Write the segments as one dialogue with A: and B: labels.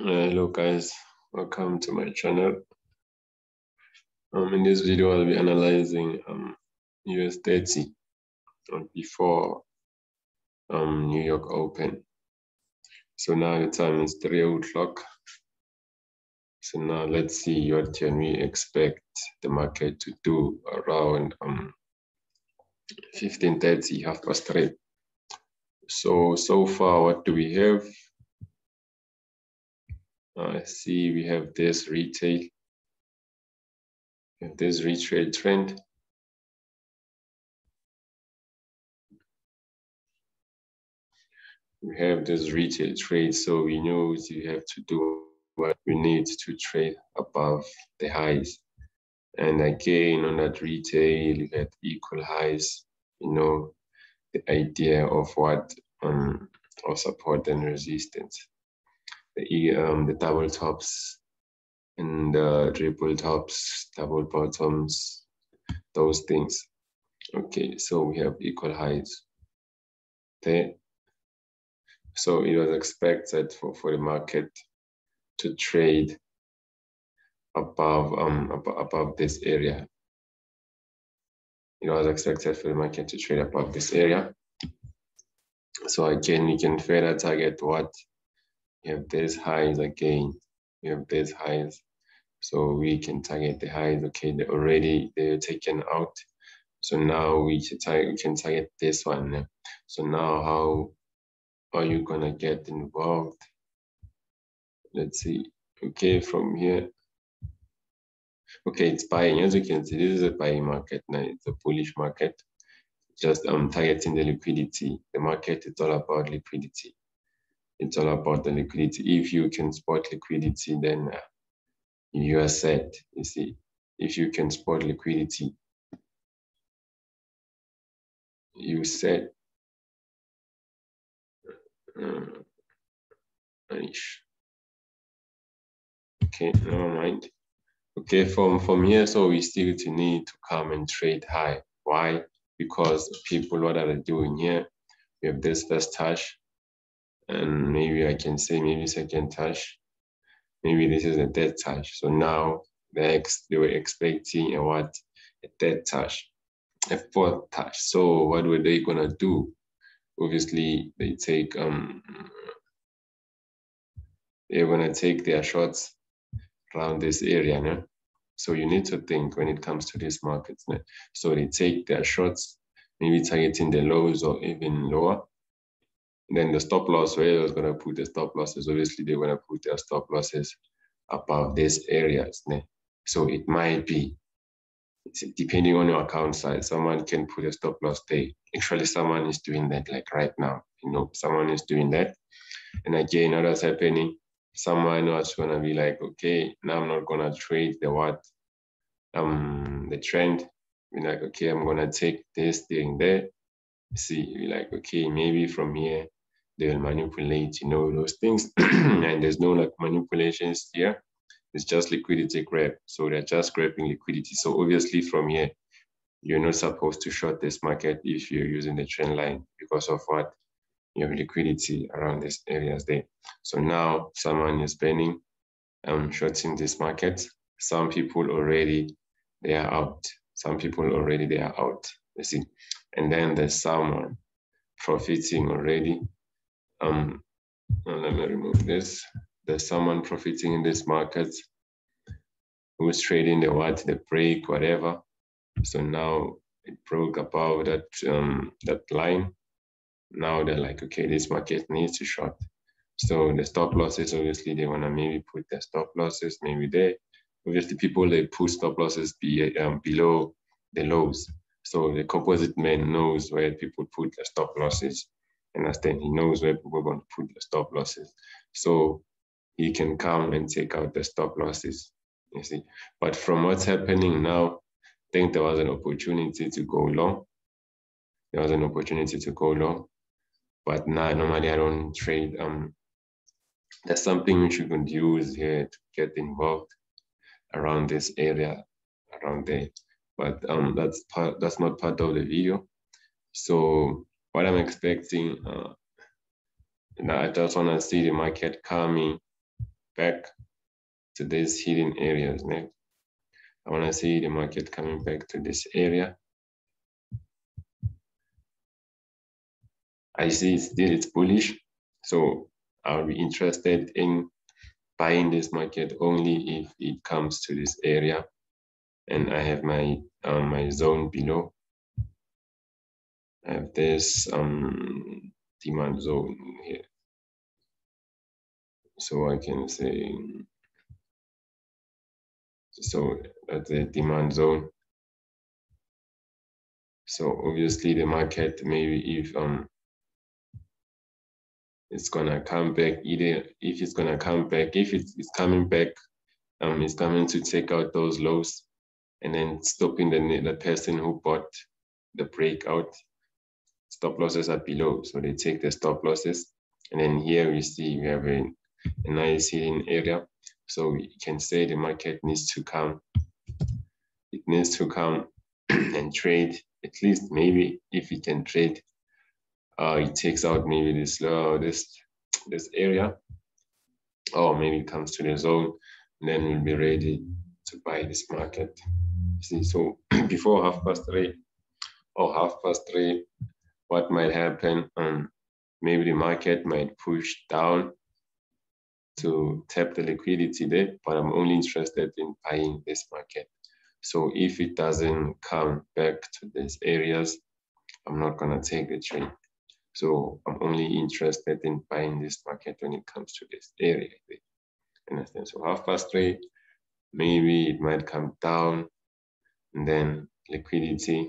A: Hello guys, welcome to my channel. In this video I'll be analyzing US 30 before New York Open. So now the time is 3 o'clock. So now let's see what can we expect the market to do around 15:30, 3:30. So far what do we have? I see we have this retail. We have this retail trend. We have this retail trade, so we know we have to do what we need to trade above the highs. And again, on that retail, you had equal highs, you know, the idea of what of support and resistance. The double tops and the triple tops, double bottoms, those things. Okay, so we have equal highs there. So it was expected for the market to trade above this area. It was expected for the market to trade above this area. So again, we can further target what? We have these highs again. We have these highs. So we can target the highs. Okay, they're taken out. So now we can target this one. So now how are you gonna get involved? Let's see. Okay, from here. Okay, it's buying. As you can see, this is a buying market now. It's a bullish market. Just targeting the liquidity. The market, it's all about liquidity. It's all about the liquidity. If you can spot liquidity, then you are set. You see, if you can spot liquidity, you set. Okay, never mind. Okay, from here, so we still need to come and trade high. Why? Because people, what are they doing here? We have this first touch, and maybe I can say maybe second touch. Maybe this is a third touch. So now they were expecting a third touch, a fourth touch. So what were they gonna do? Obviously, they're gonna take their shots around this area, no? So you need to think when it comes to these markets. No? So they take their shots, maybe targeting the lows or even lower. And then the stop loss, where I was going to put the stop losses, obviously they're going to put their stop losses above these areas. No? So it might be, depending on your account size, someone can put a stop loss there. Actually, someone is doing that like right now. You know, someone is doing that. And again, what is happening? Someone was gonna be like, okay, now I'm not gonna trade the trend. Be like, okay, I'm gonna take this thing there. See, be like, okay, maybe from here they will manipulate, you know, those things. And there's no like manipulations here. It's just liquidity grab. So they're just grabbing liquidity. So obviously from here, you're not supposed to short this market if you're using the trend line because of what? You have liquidity around these areas there. So now someone is banning shorting this market. Some people already, they are out. Some people already, they are out, you see. And then there's someone profiting already. Let me remove this. There's someone profiting in this market who's trading the break, whatever. So now it broke above that line. Now they're like, okay, this market needs to short. So the stop losses, obviously, they want to maybe put their stop losses maybe there. Obviously, people, they put stop losses below the lows. So the composite man knows where people put their stop losses. Understand? He knows where people want to put their stop losses. So he can come and take out the stop losses, you see. But from what's happening now, I think there was an opportunity to go long. There was an opportunity to go long. But now, normally I don't trade. There's something which you can use here to get involved around this area, around there. But that's not part of the video. So what I'm expecting, I just want to see the market coming back to these hidden areas. Next, I want to see the market coming back to this area. I see it's bullish, so I'll be interested in buying this market only if it comes to this area, and I have my my zone below. I have this demand zone here, so I can say, so that's the demand zone. So obviously the market, maybe if it's gonna come back, either if it's gonna come back, if it's coming back, it's coming to take out those lows and then stopping the person who bought the breakout. Stop losses are below, so they take the stop losses. And then here we see we have a nice hidden area. So we can say the market needs to come. It needs to come and trade, at least maybe if it can trade. It takes out maybe this area, or maybe it comes to the zone, and then we'll be ready to buy this market. See, so before 3:30 or 3:30, what might happen? Maybe the market might push down to tap the liquidity there, but I'm only interested in buying this market. So if it doesn't come back to these areas, I'm not gonna take the trade. So I'm only interested in buying this market when it comes to this area. Understand? So 3:30, maybe it might come down, and then liquidity,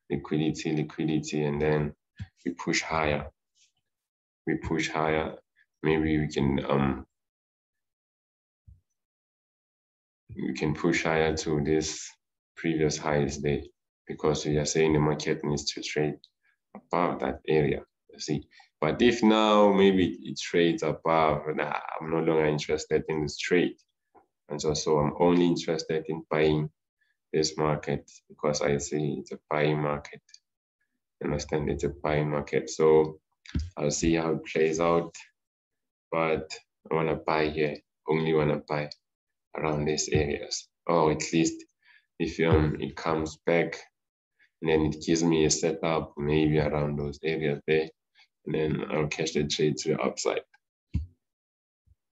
A: and then we push higher. Maybe we can push higher to this previous highs there, because we are saying the market needs to trade above that area. See, but if now maybe it trades above, I'm no longer interested in this trade, and so I'm only interested in buying this market because I see it's a buying market. Understand? It's a buying market. So I'll see how it plays out, but I want to buy here. Only want to buy around these areas, or at least if it comes back and then it gives me a setup maybe around those areas there, and then I'll catch the trade to the upside.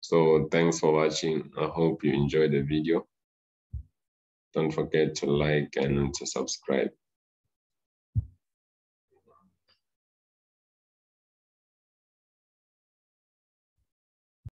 A: So thanks for watching. I hope you enjoyed the video. Don't forget to like and to subscribe.